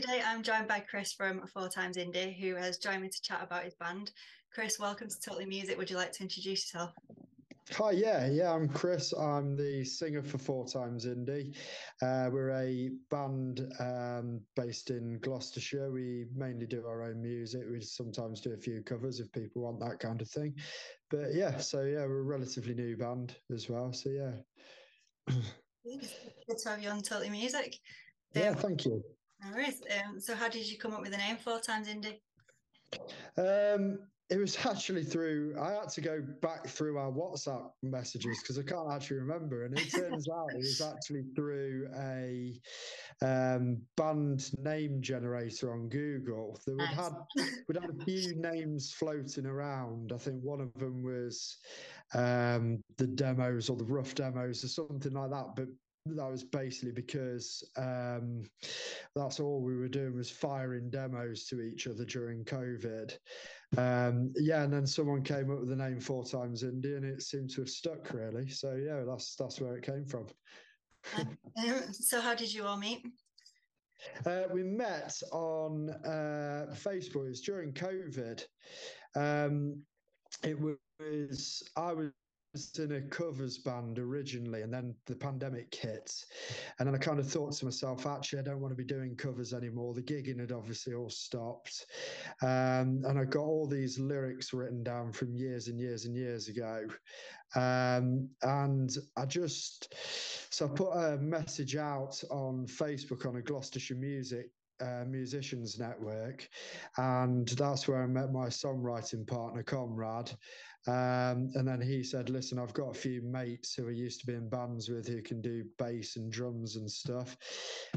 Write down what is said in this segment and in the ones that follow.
Today I'm joined by Chris from Four Times Indie, who has joined me to chat about his band. Chris, welcome to Totally Music. Would you like to introduce yourself? Hi, yeah, I'm Chris. I'm the singer for Four Times Indie. We're a band based in Gloucestershire. We mainly do our own music. We sometimes do a few covers if people want that kind of thing. But yeah, we're a relatively new band as well. So yeah, It's good to have you on Totally Music. yeah, Um, thank you. no worries. So how did you come up with the name Four Times Indie? It was actually through, I had to go back through our WhatsApp messages because I can't actually remember. And it turns out it was actually through a band name generator on Google that Nice. we'd had a few names floating around. I think one of them was the demos or the rough demos or something like that. But that was basically because that's all we were doing was firing demos to each other during COVID. Yeah, and then someone came up with the name Four Times Indie, and it seemed to have stuck really. So yeah, that's where it came from. So how did you all meet? We met on Facebook. It was during COVID. Um, it was I was in a covers band originally, and then the pandemic hit, and then I kind of thought to myself, actually, I don't want to be doing covers anymore. The gigging had obviously all stopped, and I got all these lyrics written down from years and years and years ago, and I put a message out on Facebook on a Gloucestershire musicians network, and that's where I met my songwriting partner Conrad. And then he said, "Listen, I've got a few mates who I used to be in bands with who can do bass and drums and stuff."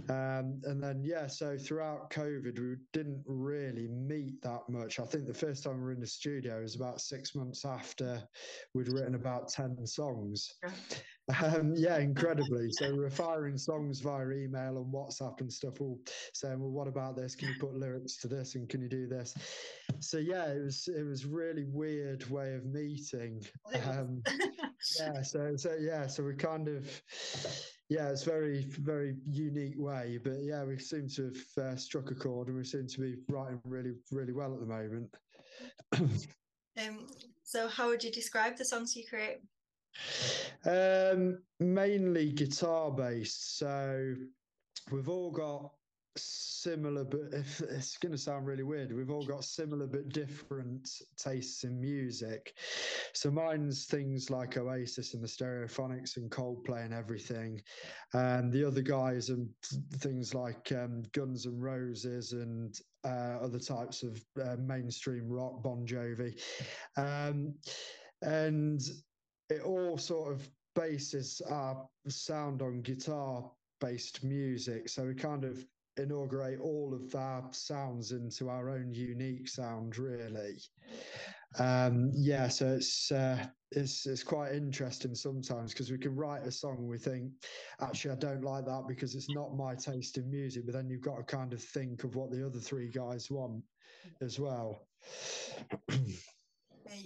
And then yeah, so throughout COVID, we didn't really meet that much. I think the first time we were in the studio was about 6 months after we'd written about 10 songs. Yeah, incredibly. So we were firing songs via email and WhatsApp and stuff, all saying, "Well, what about this? Can you put lyrics to this? And can you do this?" So yeah, it was really weird way of meeting. So we kind of it's very unique way, but yeah, we seem to have struck a chord, and we seem to be writing really well at the moment. Um, so how would you describe the songs you create? Mainly guitar based. So we've all got similar, but if it's going to sound really weird, we've all got similar but different tastes in music. So mine's things like Oasis and the Stereophonics and Coldplay and everything, and the other guys and things like Guns and Roses and other types of mainstream rock, Bon Jovi, um, and it all sort of bases our sound on guitar based music. So we kind of inaugurate all of our sounds into our own unique sound, really. So it's quite interesting sometimes because we can write a song, we think, actually, I don't like that because it's not my taste in music, but then you've got to kind of think of what the other three guys want as well.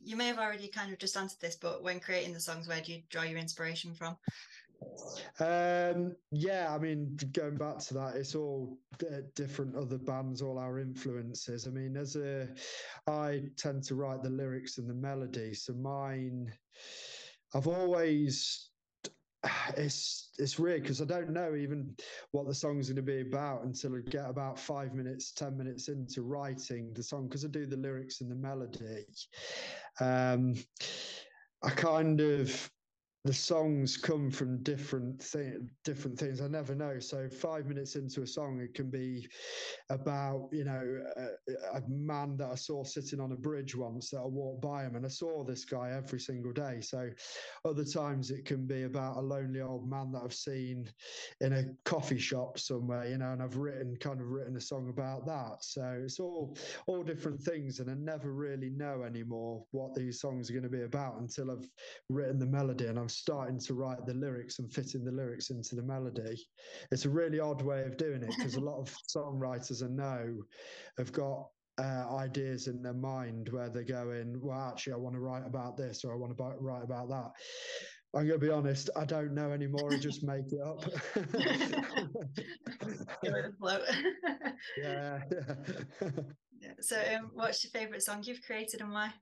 You may have already kind of just answered this, but when creating the songs, where do you draw your inspiration from? Yeah, I mean, going back to that, it's all different other bands, all our influences. I mean, I tend to write the lyrics and the melody. So mine, I've always, it's weird because I don't know even what the song's going to be about until I get about 5 minutes, 10 minutes into writing the song because I do the lyrics and the melody. Um, I kind of the songs come from different things. I never know. So 5 minutes into a song, it can be about a man that I saw sitting on a bridge once that I walked by him, and I saw this guy every single day. So other times it can be about a lonely old man that I've seen in a coffee shop somewhere, and I've written a song about that. So it's all different things, and I never really know anymore what these songs are going to be about until I've written the melody and I'm starting to write the lyrics and fitting the lyrics into the melody. It's a really odd way of doing it because a lot of songwriters I know have got ideas in their mind where they're going, well, actually, I want to write about this or I want to write about that. I'm going to be honest, I don't know anymore. I just make it up. Go with the flow. Yeah. Yeah. So, what's your favourite song you've created and why?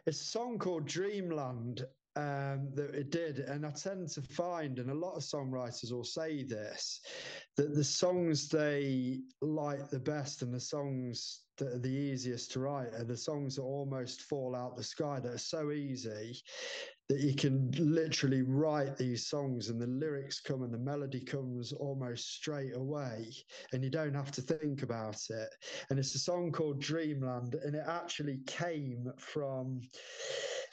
It's a song called Dreamland that it did. And I tend to find, and a lot of songwriters will say this, that the songs they like the best and the songs that are the easiest to write are the songs that almost fall out the sky, that are so easy that you can literally write these songs and the lyrics come and the melody comes almost straight away and you don't have to think about it. And it's a song called Dreamland, and it actually came from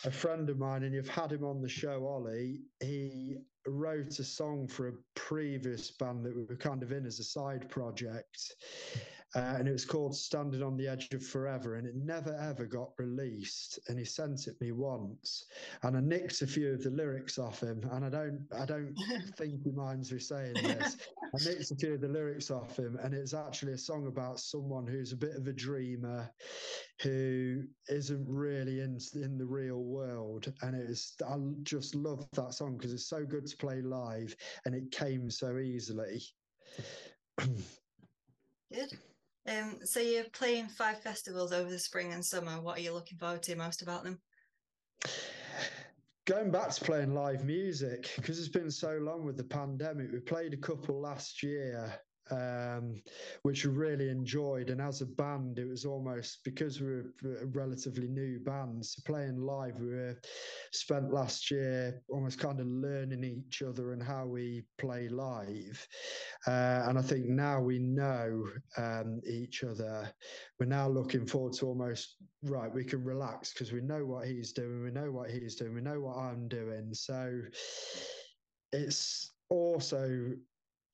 a friend of mine, and you've had him on the show, Ollie. He wrote a song for a previous band that we were kind of in as a side project. And it was called Standing on the Edge of Forever, and it never ever got released. And he sent it me once, and I nicked a few of the lyrics off him. And I don't think he minds me saying this. I nicked a few of the lyrics off him, and it's actually a song about someone who's a bit of a dreamer, who isn't really in the real world. And I just love that song because it's so good to play live, and it came so easily. Good. So you're playing 5 festivals over the spring and summer. What are you looking forward to most about them? Going back to playing live music, because it's been so long with the pandemic. We played a couple last year, which we really enjoyed. And as a band, it was almost, because we were a relatively new band, so playing live, we spent last year almost kind of learning each other and how we play live. And I think now we know each other. We're now looking forward to almost, right, we can relax because we know what he's doing, we know what he's doing, we know what I'm doing. So it's also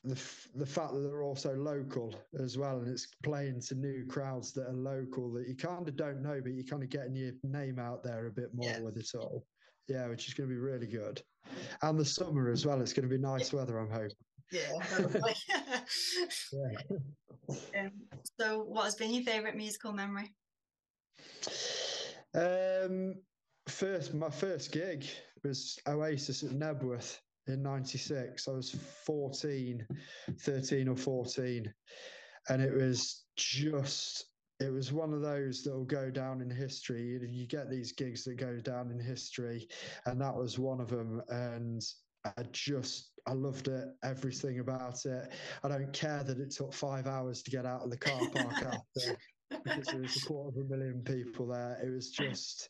the fact that they're also local as well, and it's playing to new crowds that are local that you kind of don't know, but you're kind of getting your name out there a bit more with it all. Yeah, which is going to be really good. And the summer as well, it's going to be nice weather, I'm hoping. Yeah, hopefully. So what has been your favourite musical memory? My first gig was Oasis at Nebworth in '96. I was 13 or 14. And it was one of those that will go down in history. You get these gigs that go down in history, and that was one of them. And I loved it, everything about it. I don't care that it took 5 hours to get out of the car park after, because there was 250,000 people there. It was just,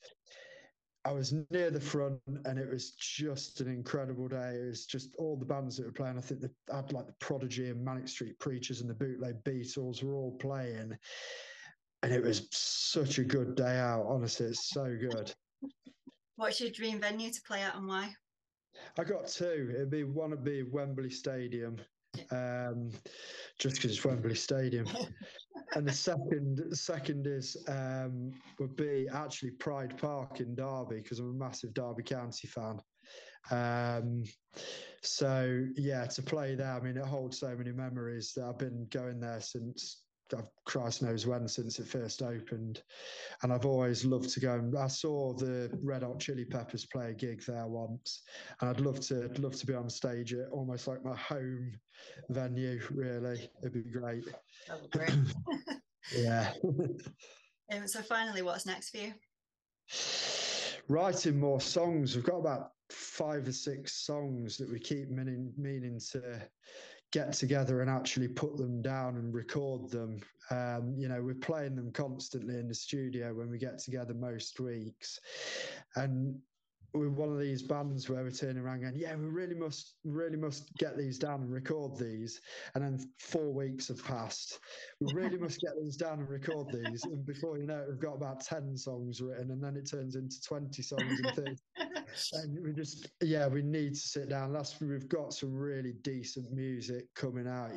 I was near the front, and it was just an incredible day. It was just all the bands that were playing. I think they had like the Prodigy and Manic Street Preachers and the Bootleg Beatles were all playing. And it was such a good day out. Honestly, it's so good. What's your dream venue to play at and why? I got two. One would be Wembley Stadium, just because it's Wembley Stadium. And the second is would be actually Pride Park in Derby, because I'm a massive Derby County fan. So yeah, to play there, I mean, it holds so many memories that I've been going there since Christ knows when, since it first opened. And I've always loved to go. And I saw the Red Hot Chili Peppers play a gig there once, and I'd love to be on stage at almost like my home venue. Really, it'd be great. That would be great. Yeah. So finally, what's next for you? Writing more songs. We've got about 5 or 6 songs that we keep meaning to get together and actually put them down and record them. We're playing them constantly in the studio when we get together most weeks. And we're one of these bands where we're turning around going, yeah, we really must get these down and record these. And then 4 weeks have passed. We really must get these down and record these. And before you know it, we've got about 10 songs written, and then it turns into 20 songs and 30. And we need to sit down. We've got some really decent music coming out,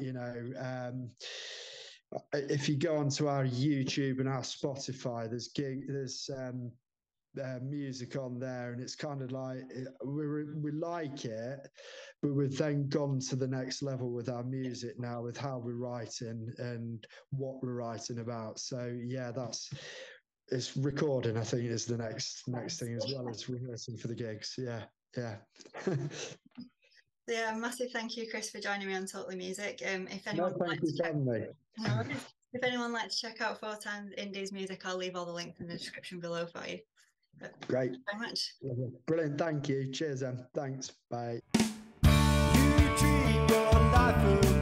if you go onto our YouTube and our Spotify, there's music on there, and it's kind of like we like it, but we've then gone to the next level with our music now, with how we're writing and what we're writing about. So yeah, it's recording, I think, is the next thing, as well as rehearsing for the gigs. Yeah. yeah. Yeah, massive thank you, Chris, for joining me on Totally Music. If anyone No, thank you, no, if anyone would like to check out 4Times Indie's music, I'll leave all the links in the description below for you. But great. Thank you very much. Brilliant. Thank you. Cheers, Em. Thanks. Bye. You treat your life